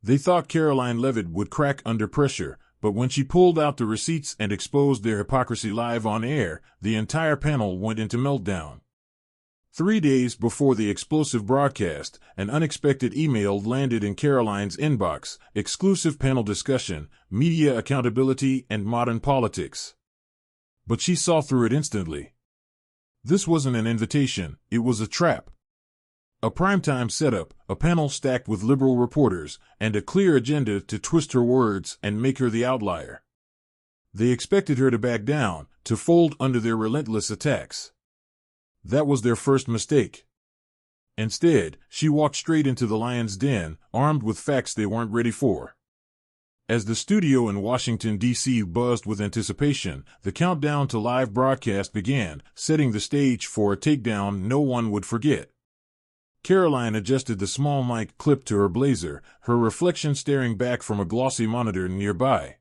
They thought Karoline Leavitt would crack under pressure, but when she pulled out the receipts and exposed their hypocrisy live on air, the entire panel went into meltdown. 3 days before the explosive broadcast, an unexpected email landed in Karoline's inbox: exclusive panel discussion, media accountability, and modern politics. But she saw through it instantly. This wasn't an invitation, it was a trap. A primetime setup, a panel stacked with liberal reporters, and a clear agenda to twist her words and make her the outlier. They expected her to back down, to fold under their relentless attacks. That was their first mistake. Instead, she walked straight into the lion's den, armed with facts they weren't ready for. As the studio in Washington, D.C. buzzed with anticipation, the countdown to live broadcast began, setting the stage for a takedown no one would forget. Karoline adjusted the small mic clip to her blazer, her reflection staring back from a glossy monitor nearby.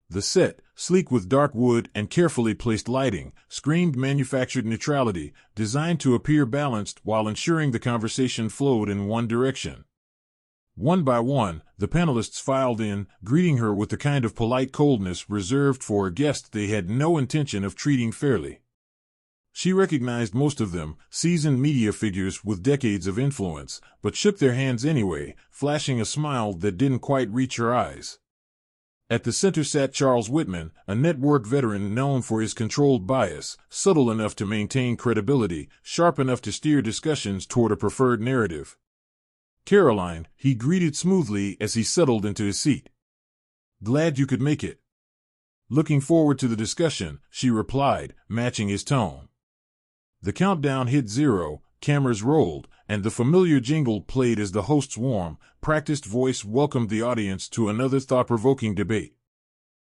The set, sleek with dark wood and carefully placed lighting, screamed manufactured neutrality, designed to appear balanced while ensuring the conversation flowed in one direction. One by one, the panelists filed in, greeting her with the kind of polite coldness reserved for a guest they had no intention of treating fairly. She recognized most of them, seasoned media figures with decades of influence, but shook their hands anyway, flashing a smile that didn't quite reach her eyes. At the center sat Charles Whitman, a network veteran known for his controlled bias, subtle enough to maintain credibility, sharp enough to steer discussions toward a preferred narrative. Karoline, he greeted smoothly as he settled into his seat. "Glad you could make it." "Looking forward to the discussion," she replied, matching his tone. The countdown hit 0, cameras rolled, and the familiar jingle played as the host's warm, practiced voice welcomed the audience to another thought-provoking debate.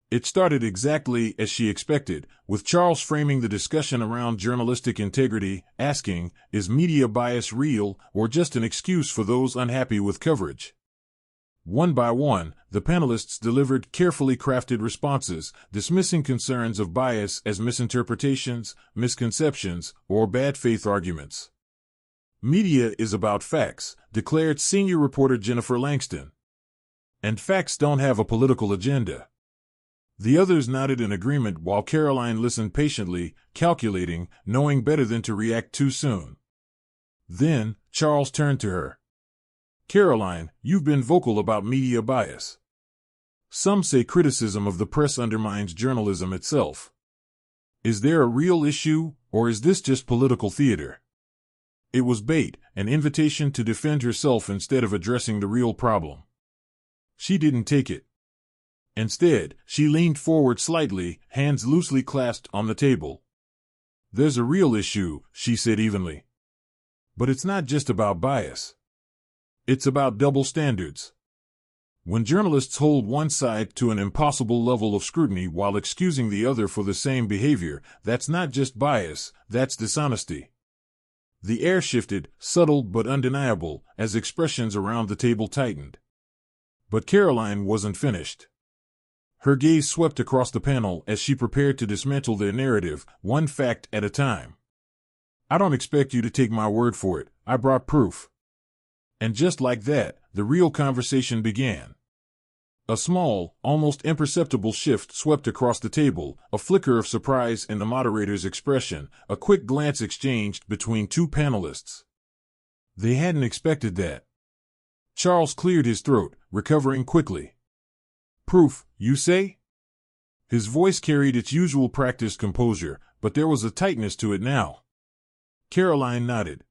It started exactly as she expected, with Charles framing the discussion around journalistic integrity, asking, is media bias real or just an excuse for those unhappy with coverage? One by one, the panelists delivered carefully crafted responses, dismissing concerns of bias as misinterpretations, misconceptions, or bad faith arguments. "Media is about facts," declared senior reporter Jennifer Langston. "And facts don't have a political agenda." The others nodded in agreement while Karoline listened patiently, calculating, knowing better than to react too soon. Then, Charles turned to her. "Karoline, you've been vocal about media bias. Some say criticism of the press undermines journalism itself. Is there a real issue, or is this just political theater?" It was bait, an invitation to defend herself instead of addressing the real problem. She didn't take it. Instead, she leaned forward slightly, hands loosely clasped on the table. "There's a real issue," she said evenly. "But it's not just about bias. It's about double standards. When journalists hold one side to an impossible level of scrutiny while excusing the other for the same behavior, that's not just bias, that's dishonesty." The air shifted, subtle but undeniable, as expressions around the table tightened. But Karoline wasn't finished. Her gaze swept across the panel as she prepared to dismantle their narrative, one fact at a time. "I don't expect you to take my word for it, I brought proof." And just like that, the real conversation began. A small, almost imperceptible shift swept across the table, a flicker of surprise in the moderator's expression, a quick glance exchanged between two panelists. They hadn't expected that. Charles cleared his throat, recovering quickly. "Proof, you say?" His voice carried its usual practiced composure, but there was a tightness to it now. Karoline nodded.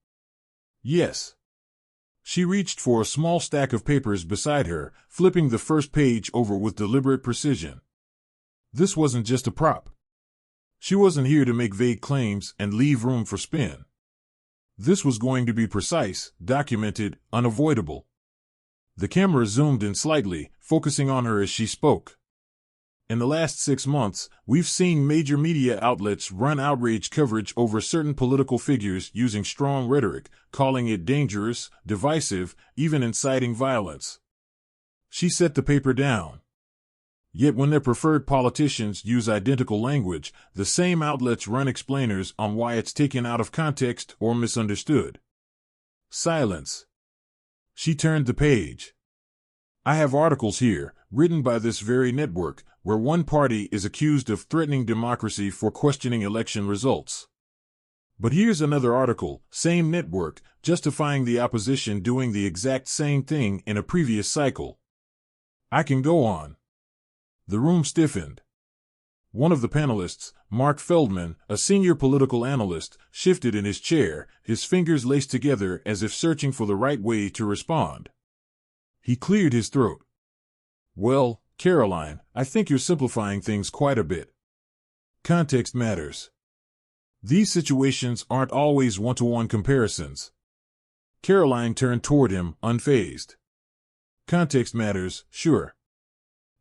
"Yes." She reached for a small stack of papers beside her, flipping the first page over with deliberate precision. This wasn't just a prop. She wasn't here to make vague claims and leave room for spin. This was going to be precise, documented, unavoidable. The camera zoomed in slightly, focusing on her as she spoke. "In the last 6 months, we've seen major media outlets run outrage coverage over certain political figures using strong rhetoric, calling it dangerous, divisive, even inciting violence." She set the paper down. Yet when their preferred politicians use identical language, the same outlets run explainers on why it's taken out of context or misunderstood. Silence. She turned the page. I have articles here, written by this very network, where one party is accused of threatening democracy for questioning election results. But here's another article, same network, justifying the opposition doing the exact same thing in a previous cycle. I can go on. The room stiffened. One of the panelists, Mark Feldman, a senior political analyst, shifted in his chair, his fingers laced together as if searching for the right way to respond. He cleared his throat. Well, Karoline, I think you're simplifying things quite a bit. Context matters. These situations aren't always one-to-one comparisons. Karoline turned toward him, unfazed. Context matters, sure.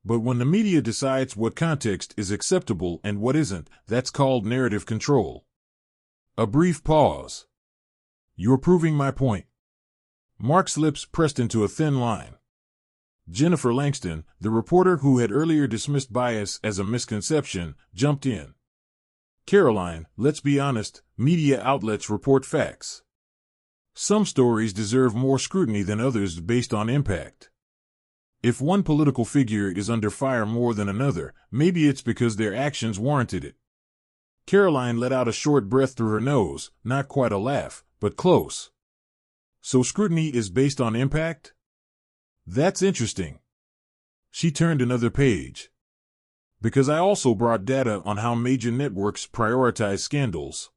But when the media decides what context is acceptable and what isn't, that's called narrative control. A brief pause. You're proving my point. Mark's lips pressed into a thin line. Jennifer Langston, the reporter who had earlier dismissed bias as a misconception, jumped in. Karoline, let's be honest, media outlets report facts. Some stories deserve more scrutiny than others based on impact. If one political figure is under fire more than another, maybe it's because their actions warranted it. Karoline let out a short breath through her nose, not quite a laugh, but close. So scrutiny is based on impact? That's interesting. She turned another page. Because I also brought data on how major networks prioritize scandals.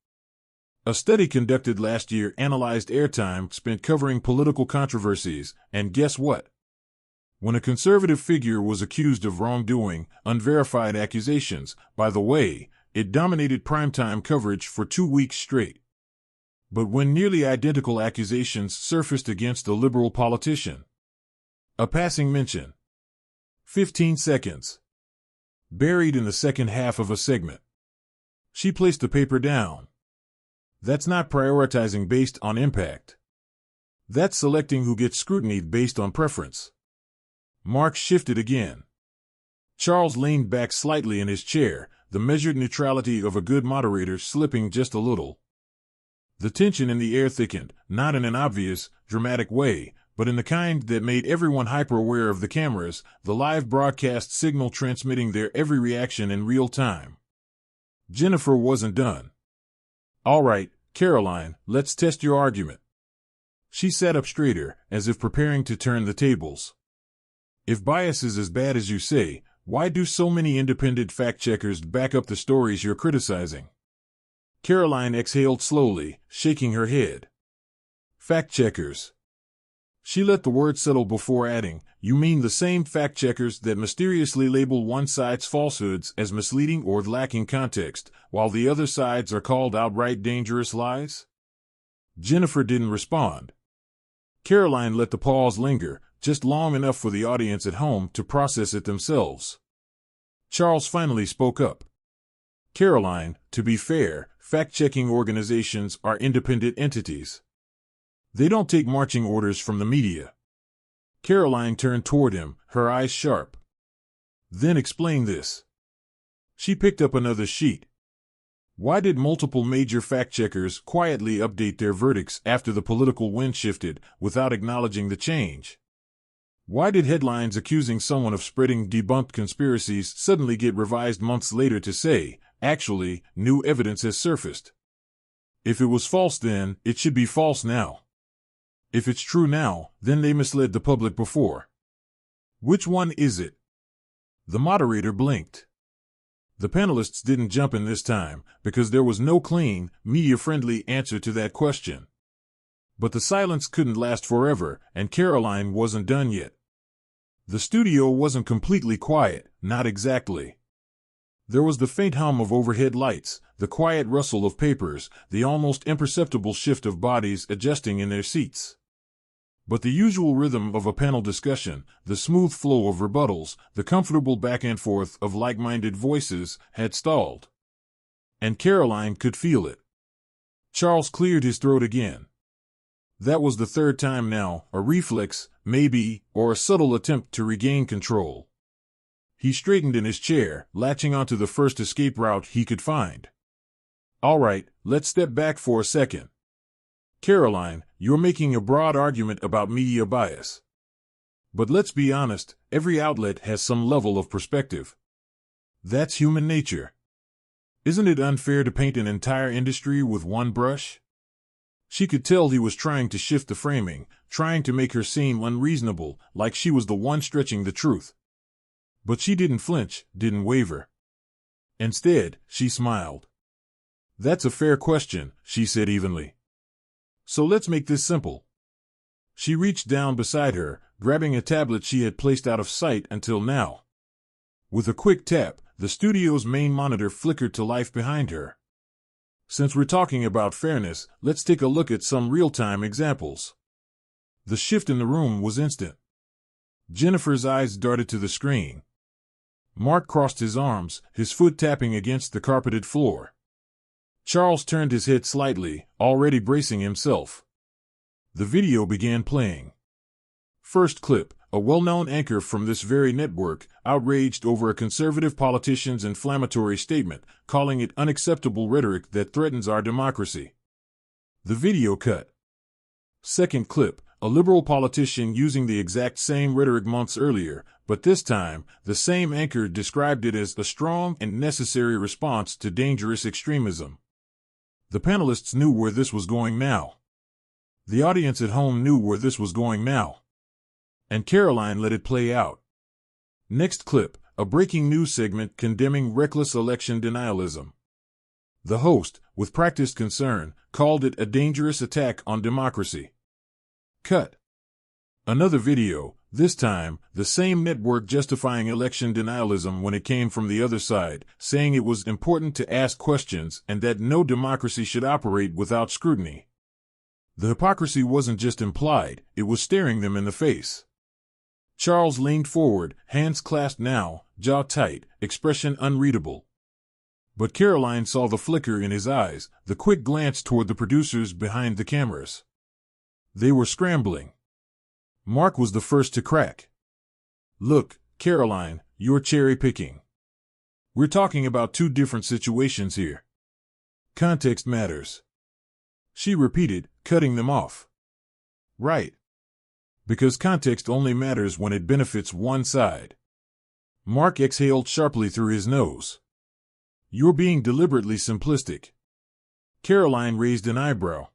A study conducted last year analyzed airtime spent covering political controversies, and guess what? When a conservative figure was accused of wrongdoing, unverified accusations, by the way, it dominated primetime coverage for 2 weeks straight. But when nearly identical accusations surfaced against a liberal politician, a passing mention. 15 seconds. Buried in the second half of a segment. She placed the paper down. That's not prioritizing based on impact. That's selecting who gets scrutiny based on preference. Mark shifted again. Charles leaned back slightly in his chair, the measured neutrality of a good moderator slipping just a little. The tension in the air thickened, not in an obvious, dramatic way, but in the kind that made everyone hyper-aware of the cameras, the live broadcast signal transmitting their every reaction in real time. Jennifer wasn't done. All right, Karoline, let's test your argument. She sat up straighter, as if preparing to turn the tables. If bias is as bad as you say, why do so many independent fact-checkers back up the stories you're criticizing? Karoline exhaled slowly, shaking her head. Fact-checkers. She let the word settle before adding, you mean the same fact-checkers that mysteriously label one side's falsehoods as misleading or lacking context, while the other sides are called outright dangerous lies? Jennifer didn't respond. Karoline let the pause linger, just long enough for the audience at home to process it themselves. Charles finally spoke up. Karoline, to be fair, fact-checking organizations are independent entities. They don't take marching orders from the media. Karoline turned toward him, her eyes sharp. Then explain this. She picked up another sheet. Why did multiple major fact-checkers quietly update their verdicts after the political wind shifted, without acknowledging the change? Why did headlines accusing someone of spreading debunked conspiracies suddenly get revised months later to say, actually, new evidence has surfaced? If it was false then, it should be false now. If it's true now, then they misled the public before. Which one is it? The moderator blinked. The panelists didn't jump in this time, because there was no clean, media-friendly answer to that question. But the silence couldn't last forever, and Karoline wasn't done yet. The studio wasn't completely quiet, not exactly. There was the faint hum of overhead lights, the quiet rustle of papers, the almost imperceptible shift of bodies adjusting in their seats. But the usual rhythm of a panel discussion, the smooth flow of rebuttals, the comfortable back and forth of like-minded voices, had stalled. And Karoline could feel it. Charles cleared his throat again. That was the third time now, a reflex, maybe, or a subtle attempt to regain control. He straightened in his chair, latching onto the first escape route he could find. All right, let's step back for a second. Karoline, you're making a broad argument about media bias. But let's be honest, every outlet has some level of perspective. That's human nature. Isn't it unfair to paint an entire industry with one brush? She could tell he was trying to shift the framing, trying to make her seem unreasonable, like she was the one stretching the truth. But she didn't flinch, didn't waver. Instead, she smiled. That's a fair question, she said evenly. So let's make this simple. She reached down beside her, grabbing a tablet she had placed out of sight until now. With a quick tap, the studio's main monitor flickered to life behind her. Since we're talking about fairness, let's take a look at some real-time examples. The shift in the room was instant. Jennifer's eyes darted to the screen. Mark crossed his arms, his foot tapping against the carpeted floor. Charles turned his head slightly, already bracing himself. The video began playing. First clip, a well-known anchor from this very network, outraged over a conservative politician's inflammatory statement, calling it unacceptable rhetoric that threatens our democracy. The video cut. Second clip, a liberal politician using the exact same rhetoric months earlier, but this time, the same anchor described it as a strong and necessary response to dangerous extremism. The panelists knew where this was going now. The audience at home knew where this was going now. And Karoline let it play out. Next clip, a breaking news segment condemning reckless election denialism. The host, with practiced concern, called it a dangerous attack on democracy. Cut. Another video, this time, the same network justifying election denialism when it came from the other side, saying it was important to ask questions and that no democracy should operate without scrutiny. The hypocrisy wasn't just implied, it was staring them in the face. Charles leaned forward, hands clasped now, jaw tight, expression unreadable. But Karoline saw the flicker in his eyes, the quick glance toward the producers behind the cameras. They were scrambling. Mark was the first to crack. Look, Karoline, you're cherry-picking. We're talking about two different situations here. Context matters. She repeated, cutting them off. Right. Because context only matters when it benefits one side. Mark exhaled sharply through his nose. You're being deliberately simplistic. Karoline raised an eyebrow.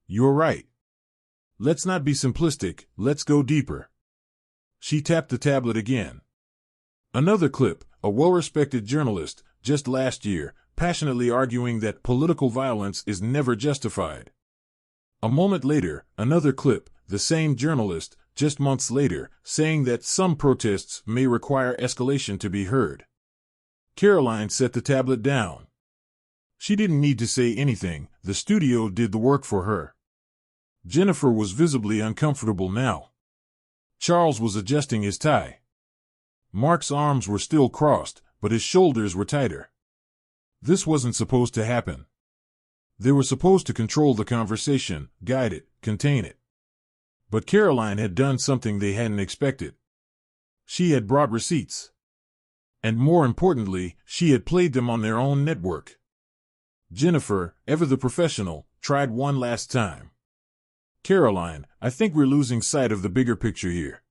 You're right. Let's not be simplistic, let's go deeper. She tapped the tablet again. Another clip, a well-respected journalist, just last year, passionately arguing that political violence is never justified. A moment later, another clip, the same journalist, just months later, saying that some protests may require escalation to be heard. Karoline set the tablet down. She didn't need to say anything, the studio did the work for her. Jennifer was visibly uncomfortable now. Charles was adjusting his tie. Mark's arms were still crossed, but his shoulders were tighter. This wasn't supposed to happen. They were supposed to control the conversation, guide it, contain it. But Karoline had done something they hadn't expected. She had brought receipts. And more importantly, she had played them on their own network. Jennifer, ever the professional, tried one last time. Karoline, I think we're losing sight of the bigger picture here.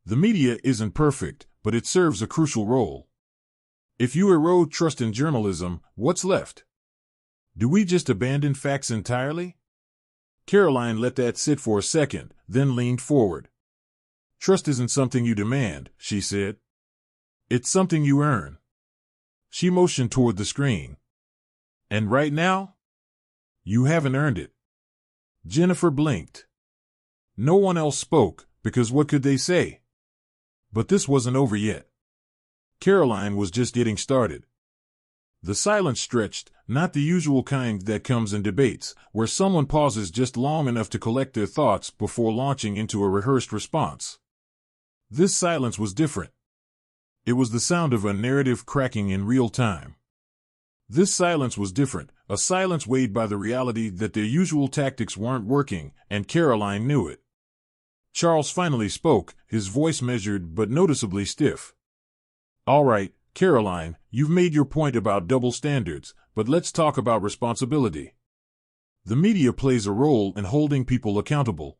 The media isn't perfect, but it serves a crucial role. If you erode trust in journalism, what's left? Do we just abandon facts entirely? Karoline let that sit for a second, then leaned forward. Trust isn't something you demand, she said. It's something you earn. She motioned toward the screen. And right now? You haven't earned it. Jennifer blinked. No one else spoke, because what could they say? But this wasn't over yet. Karoline was just getting started. The silence stretched, not the usual kind that comes in debates, where someone pauses just long enough to collect their thoughts before launching into a rehearsed response. This silence was different. It was the sound of a narrative cracking in real time. This silence was different, a silence weighed by the reality that their usual tactics weren't working, and Karoline knew it. Charles finally spoke, his voice measured but noticeably stiff. All right, Karoline, you've made your point about double standards, but let's talk about responsibility. The media plays a role in holding people accountable.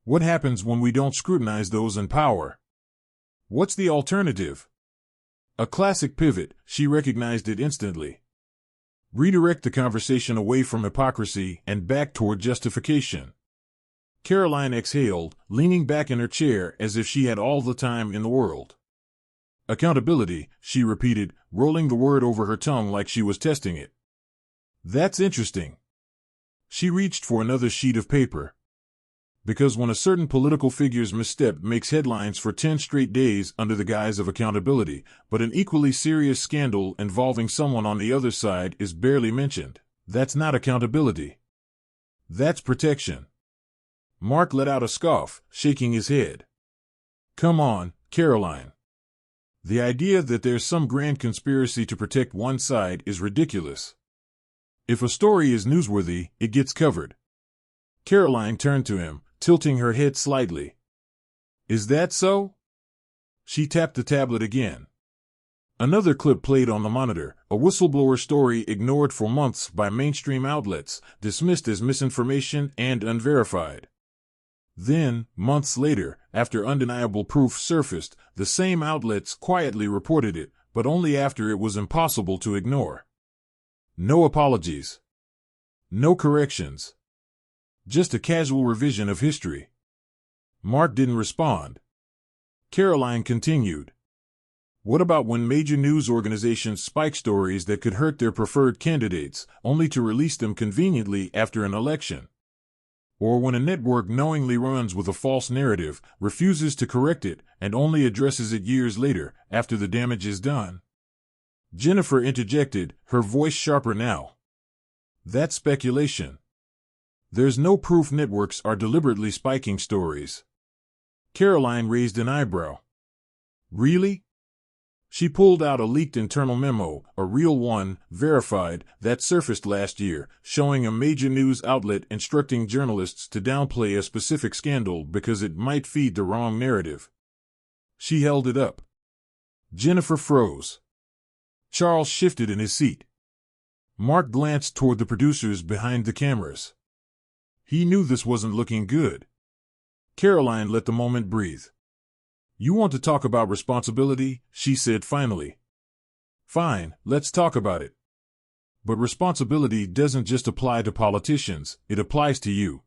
What happens when we don't scrutinize those in power? What's the alternative? A classic pivot, she recognized it instantly. Redirect the conversation away from hypocrisy and back toward justification. Karoline exhaled, leaning back in her chair as if she had all the time in the world. Accountability, she repeated, rolling the word over her tongue like she was testing it. That's interesting. She reached for another sheet of paper. Because when a certain political figure's misstep makes headlines for 10 straight days under the guise of accountability, but an equally serious scandal involving someone on the other side is barely mentioned, that's not accountability. That's protection. Mark let out a scoff, shaking his head. Come on, Karoline. The idea that there's some grand conspiracy to protect one side is ridiculous. If a story is newsworthy, it gets covered. Karoline turned to him, tilting her head slightly. Is that so? She tapped the tablet again. Another clip played on the monitor, a whistleblower story ignored for months by mainstream outlets, dismissed as misinformation and unverified. Then, months later, after undeniable proof surfaced, the same outlets quietly reported it, but only after it was impossible to ignore. No apologies. No corrections. Just a casual revision of history. Mark didn't respond. Karoline continued. What about when major news organizations spike stories that could hurt their preferred candidates, only to release them conveniently after an election? Or when a network knowingly runs with a false narrative, refuses to correct it, and only addresses it years later, after the damage is done? Jennifer interjected, her voice sharper now. That's speculation. There's no proof networks are deliberately spiking stories. Karoline raised an eyebrow. Really? She pulled out a leaked internal memo, a real one, verified, that surfaced last year, showing a major news outlet instructing journalists to downplay a specific scandal because it might feed the wrong narrative. She held it up. Jennifer froze. Charles shifted in his seat. Mark glanced toward the producers behind the cameras. He knew this wasn't looking good. Karoline let the moment breathe. You want to talk about responsibility? She said finally. Fine, let's talk about it. But responsibility doesn't just apply to politicians, it applies to you.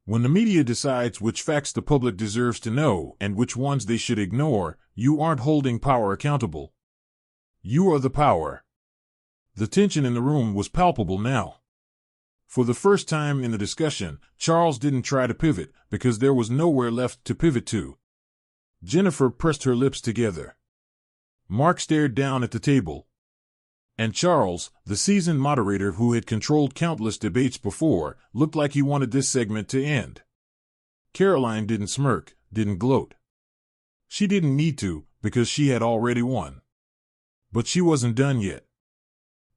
When the media decides which facts the public deserves to know and which ones they should ignore, you aren't holding power accountable. You are the power. The tension in the room was palpable now. For the first time in the discussion, Charles didn't try to pivot, because there was nowhere left to pivot to. Jennifer pressed her lips together. Mark stared down at the table. And Charles, the seasoned moderator who had controlled countless debates before, looked like he wanted this segment to end. Karoline didn't smirk, didn't gloat. She didn't need to, because she had already won. But she wasn't done yet.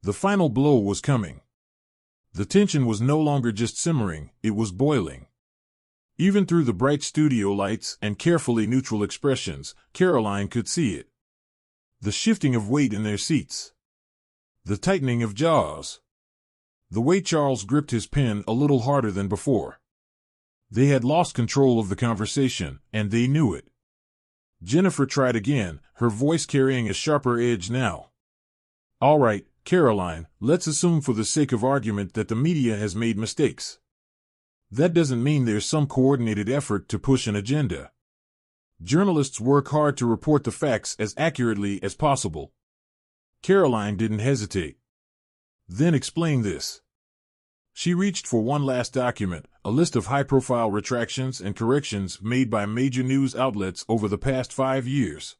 The final blow was coming. The tension was no longer just simmering, it was boiling. Even through the bright studio lights and carefully neutral expressions, Karoline could see it. The shifting of weight in their seats. The tightening of jaws. The way Charles gripped his pen a little harder than before. They had lost control of the conversation, and they knew it. Jennifer tried again, her voice carrying a sharper edge now. All right, Karoline, let's assume for the sake of argument that the media has made mistakes. That doesn't mean there's some coordinated effort to push an agenda. Journalists work hard to report the facts as accurately as possible. Karoline didn't hesitate. Then explain this. She reached for one last document, a list of high-profile retractions and corrections made by major news outlets over the past 5 years.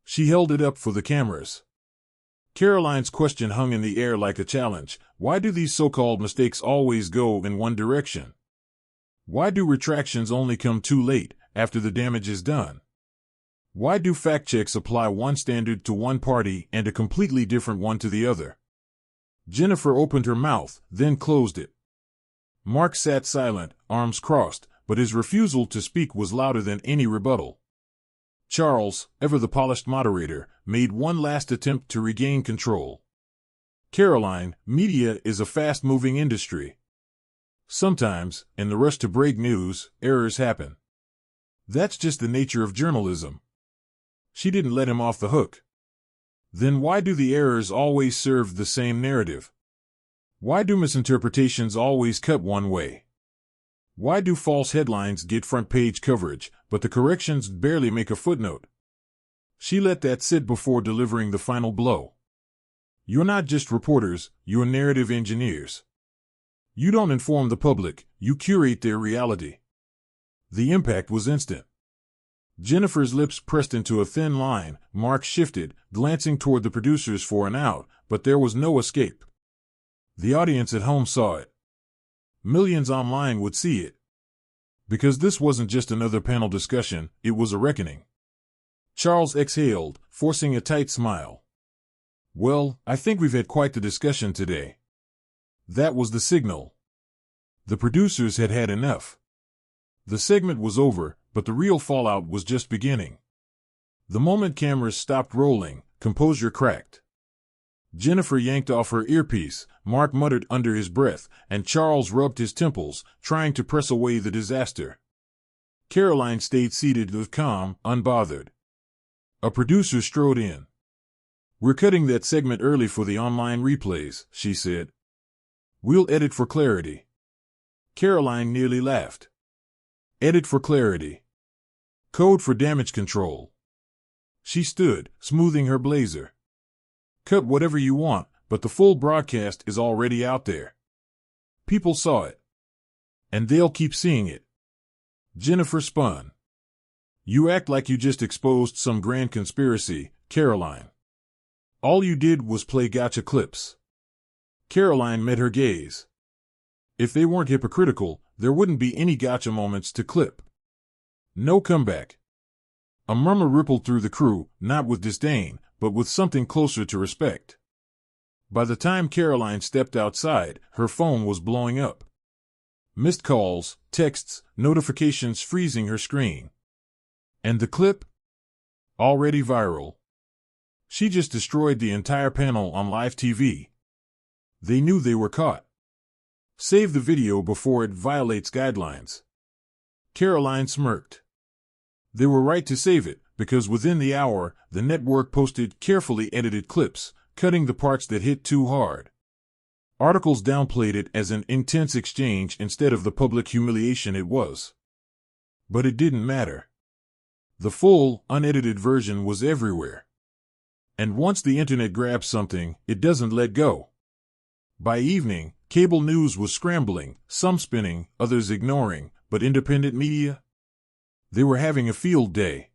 She held it up for the cameras. Karoline's question hung in the air like a challenge. Why do these so-called mistakes always go in one direction? Why do retractions only come too late, after the damage is done? Why do fact-checks apply one standard to one party and a completely different one to the other? Jennifer opened her mouth, then closed it. Mark sat silent, arms crossed, but his refusal to speak was louder than any rebuttal. Charles, ever the polished moderator, made one last attempt to regain control. Karoline, media is a fast-moving industry. Sometimes, in the rush to break news, errors happen. That's just the nature of journalism. She didn't let him off the hook. Then why do the errors always serve the same narrative? Why do misinterpretations always cut one way? Why do false headlines get front-page coverage, but the corrections barely make a footnote? She let that sit before delivering the final blow. You're not just reporters, you're narrative engineers. You don't inform the public, you curate their reality. The impact was instant. Jennifer's lips pressed into a thin line, Mark shifted, glancing toward the producers for an out, but there was no escape. The audience at home saw it. Millions online would see it. Because this wasn't just another panel discussion, it was a reckoning. Charles exhaled, forcing a tight smile. Well, I think we've had quite the discussion today. That was the signal. The producers had had enough. The segment was over, but the real fallout was just beginning. The moment cameras stopped rolling, composure cracked. Jennifer yanked off her earpiece, Mark muttered under his breath, and Charles rubbed his temples, trying to press away the disaster. Karoline stayed seated with calm, unbothered. A producer strode in. "We're cutting that segment early for the online replays," she said. "We'll edit for clarity." Karoline nearly laughed. Edit for clarity. Code for damage control. She stood, smoothing her blazer. Cut whatever you want, but the full broadcast is already out there. People saw it. And they'll keep seeing it. Jennifer spun. You act like you just exposed some grand conspiracy, Karoline. All you did was play gotcha clips. Karoline met her gaze. If they weren't hypocritical, there wouldn't be any gotcha moments to clip. No comeback. A murmur rippled through the crew, not with disdain, but with something closer to respect. By the time Karoline stepped outside, her phone was blowing up. Missed calls, texts, notifications freezing her screen. And the clip? Already viral. She just destroyed the entire panel on live TV. They knew they were caught. Save the video before it violates guidelines. Karoline smirked. They were right to save it, because within the hour, the network posted carefully edited clips, cutting the parts that hit too hard. Articles downplayed it as an intense exchange instead of the public humiliation it was. But it didn't matter. The full, unedited version was everywhere. And once the internet grabs something, it doesn't let go. By evening, cable news was scrambling, some spinning, others ignoring, but independent media? They were having a field day.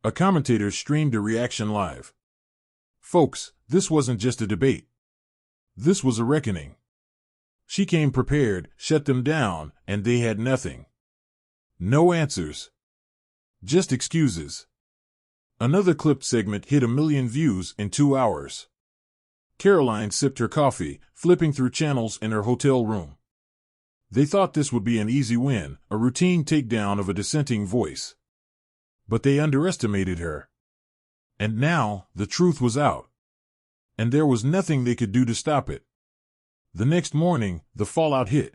A commentator streamed a reaction live. Folks, this wasn't just a debate. This was a reckoning. She came prepared, shut them down, and they had nothing. No answers. Just excuses. Another clipped segment hit 1 million views in 2 hours. Karoline sipped her coffee, flipping through channels in her hotel room. They thought this would be an easy win, a routine takedown of a dissenting voice. But they underestimated her. And now, the truth was out. And there was nothing they could do to stop it. The next morning, the fallout hit.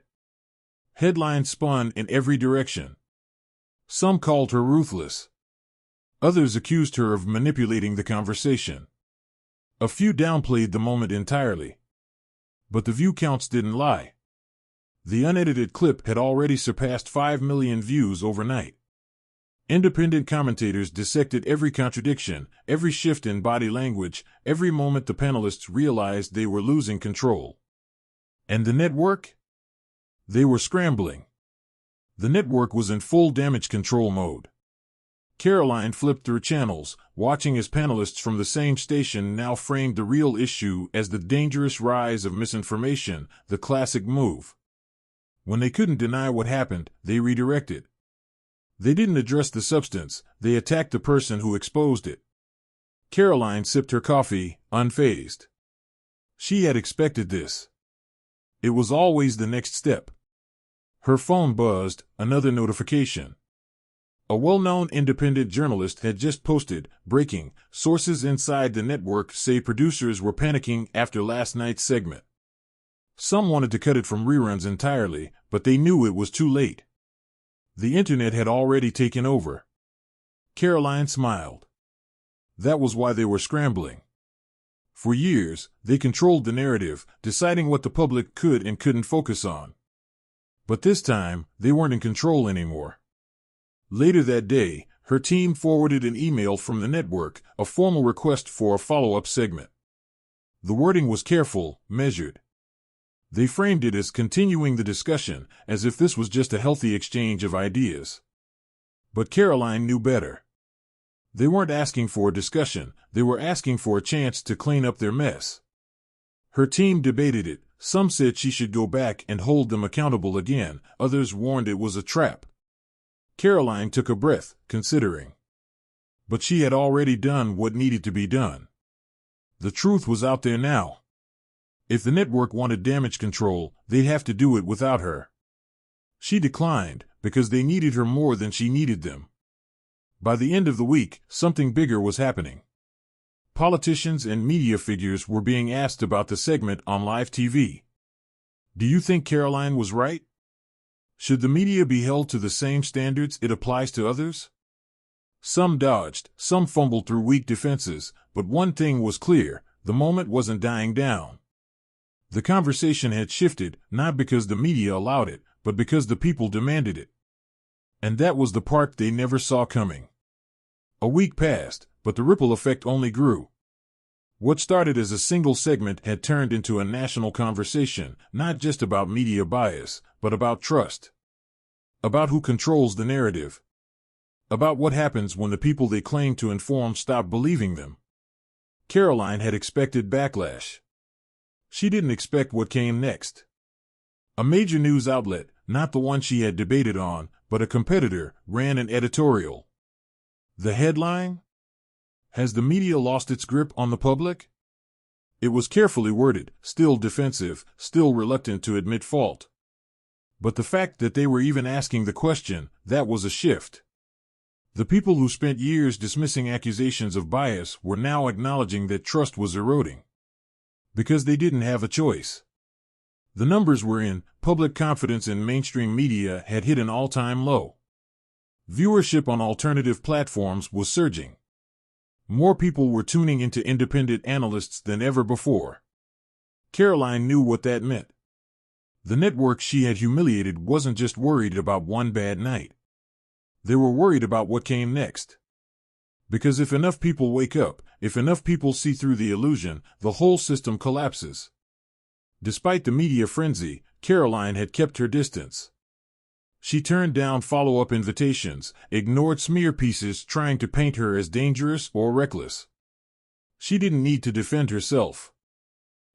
Headlines spun in every direction. Some called her ruthless. Others accused her of manipulating the conversation. A few downplayed the moment entirely. But the view counts didn't lie. The unedited clip had already surpassed 5 million views overnight. Independent commentators dissected every contradiction, every shift in body language, every moment the panelists realized they were losing control. And the network? They were scrambling. The network was in full damage control mode. Karoline flipped through channels, watching as panelists from the same station now framed the real issue as the dangerous rise of misinformation, the classic move. When they couldn't deny what happened, they redirected. They didn't address the substance, they attacked the person who exposed it. Karoline sipped her coffee, unfazed. She had expected this. It was always the next step. Her phone buzzed, another notification. A well-known independent journalist had just posted, breaking, sources inside the network say producers were panicking after last night's segment. Some wanted to cut it from reruns entirely, but they knew it was too late. The internet had already taken over. Karoline smiled. That was why they were scrambling. For years, they controlled the narrative, deciding what the public could and couldn't focus on. But this time, they weren't in control anymore. Later that day, her team forwarded an email from the network, a formal request for a follow-up segment. The wording was careful, measured. They framed it as continuing the discussion, as if this was just a healthy exchange of ideas. But Karoline knew better. They weren't asking for a discussion, they were asking for a chance to clean up their mess. Her team debated it. Some said she should go back and hold them accountable again, others warned it was a trap. Karoline took a breath, considering. But she had already done what needed to be done. The truth was out there now. If the network wanted damage control, they'd have to do it without her. She declined, because they needed her more than she needed them. By the end of the week, something bigger was happening. Politicians and media figures were being asked about the segment on live TV. Do you think Karoline was right? Should the media be held to the same standards it applies to others? Some dodged, some fumbled through weak defenses, but one thing was clear: the moment wasn't dying down. The conversation had shifted, not because the media allowed it, but because the people demanded it. And that was the part they never saw coming. A week passed, but the ripple effect only grew. What started as a single segment had turned into a national conversation, not just about media bias, but about trust. About who controls the narrative. About what happens when the people they claim to inform stop believing them. Karoline had expected backlash. She didn't expect what came next. A major news outlet, not the one she had debated on, but a competitor, ran an editorial. The headline? Has the media lost its grip on the public? It was carefully worded, still defensive, still reluctant to admit fault. But the fact that they were even asking the question, that was a shift. The people who spent years dismissing accusations of bias were now acknowledging that trust was eroding. Because they didn't have a choice. The numbers were in. Public confidence in mainstream media had hit an all-time low. Viewership on alternative platforms was surging. More people were tuning into independent analysts than ever before. Karoline knew what that meant. The network she had humiliated wasn't just worried about one bad night. They were worried about what came next. Because if enough people wake up, if enough people see through the illusion, the whole system collapses. Despite the media frenzy, Karoline had kept her distance. She turned down follow-up invitations, ignored smear pieces trying to paint her as dangerous or reckless. She didn't need to defend herself.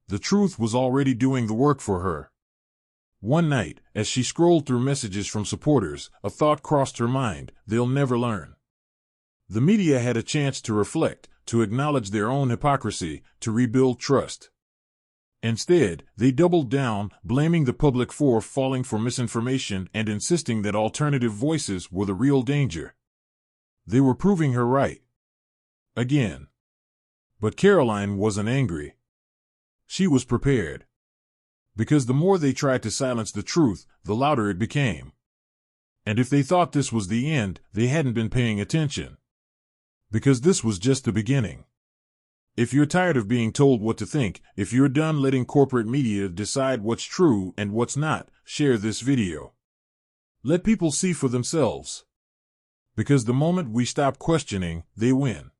The truth was already doing the work for her. One night, as she scrolled through messages from supporters, a thought crossed her mind: they'll never learn. The media had a chance to reflect, to acknowledge their own hypocrisy, to rebuild trust. Instead, they doubled down, blaming the public for falling for misinformation and insisting that alternative voices were the real danger. They were proving her right. Again. But Karoline wasn't angry. She was prepared. Because the more they tried to silence the truth, the louder it became. And if they thought this was the end, they hadn't been paying attention. Because this was just the beginning. If you're tired of being told what to think, if you're done letting corporate media decide what's true and what's not, share this video. Let people see for themselves. Because the moment we stop questioning, they win.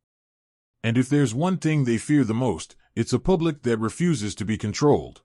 And if there's one thing they fear the most, it's a public that refuses to be controlled.